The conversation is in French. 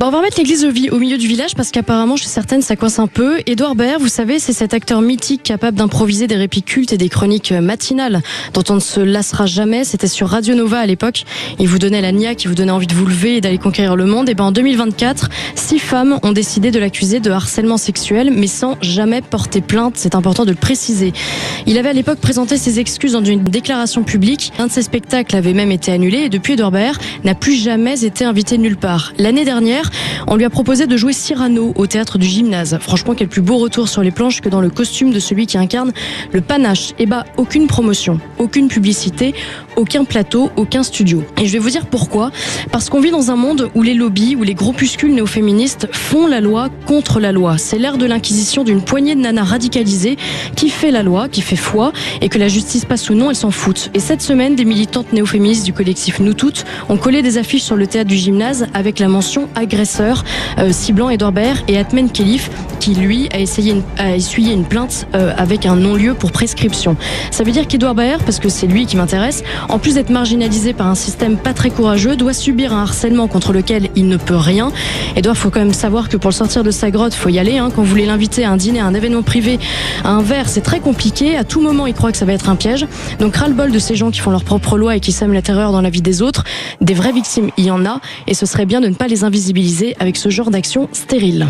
Bon, on va remettre l'église au milieu du village parce qu'apparemment, chez certaines, ça coince un peu. Édouard Baird, vous savez, c'est cet acteur mythique capable d'improviser des répits cultes et des chroniques matinales dont on ne se lassera jamais. C'était sur Radio Nova à l'époque. Il vous donnait la niaque, il vous donnait envie de vous lever et d'aller conquérir le monde. Et ben en 2024, 6 femmes ont décidé de l'accuser de harcèlement sexuel, mais sans jamais porter plainte. C'est important de le préciser. Il avait à l'époque présenté ses excuses dans une déclaration publique. Un de ses spectacles avait même été annulé et depuis, Édouard Baird n'a plus jamais été invité nulle part. L'année dernière, on lui a proposé de jouer Cyrano au théâtre du Gymnase. Franchement, quel plus beau retour sur les planches que dans le costume de celui qui incarne le panache. Et bah, aucune promotion, aucune publicité, aucun plateau, aucun studio. Et je vais vous dire pourquoi. Parce qu'on vit dans un monde où les lobbies, où les groupuscules néo-féministes font la loi contre la loi. C'est l'ère de l'inquisition d'une poignée de nanas radicalisées qui fait la loi, qui fait foi, et que la justice passe ou non, elles s'en foutent. Et cette semaine, des militantes néo-féministes du collectif Nous Toutes ont collé des affiches sur le théâtre du Gymnase avec la mention agresseur, ciblant Édouard Baird et Atmen Khelif, qui lui a essuyé une plainte avec un non-lieu pour prescription. Ça veut dire qu'Édouard Baird, parce que c'est lui qui m'intéresse, en plus d'être marginalisé par un système pas très courageux, doit subir un harcèlement contre lequel il ne peut rien. Édouard, faut quand même savoir que pour le sortir de sa grotte, faut y aller. Quand vous voulez l'inviter à un dîner, à un événement privé, à un verre, c'est très compliqué. À tout moment, il croit que ça va être un piège. Donc ras-le-bol de ces gens qui font leur propre loi et qui sèment la terreur dans la vie des autres. Des vraies victimes, il y en a, et ce serait bien de ne pas les invisibiliser avec ce genre d'action stérile.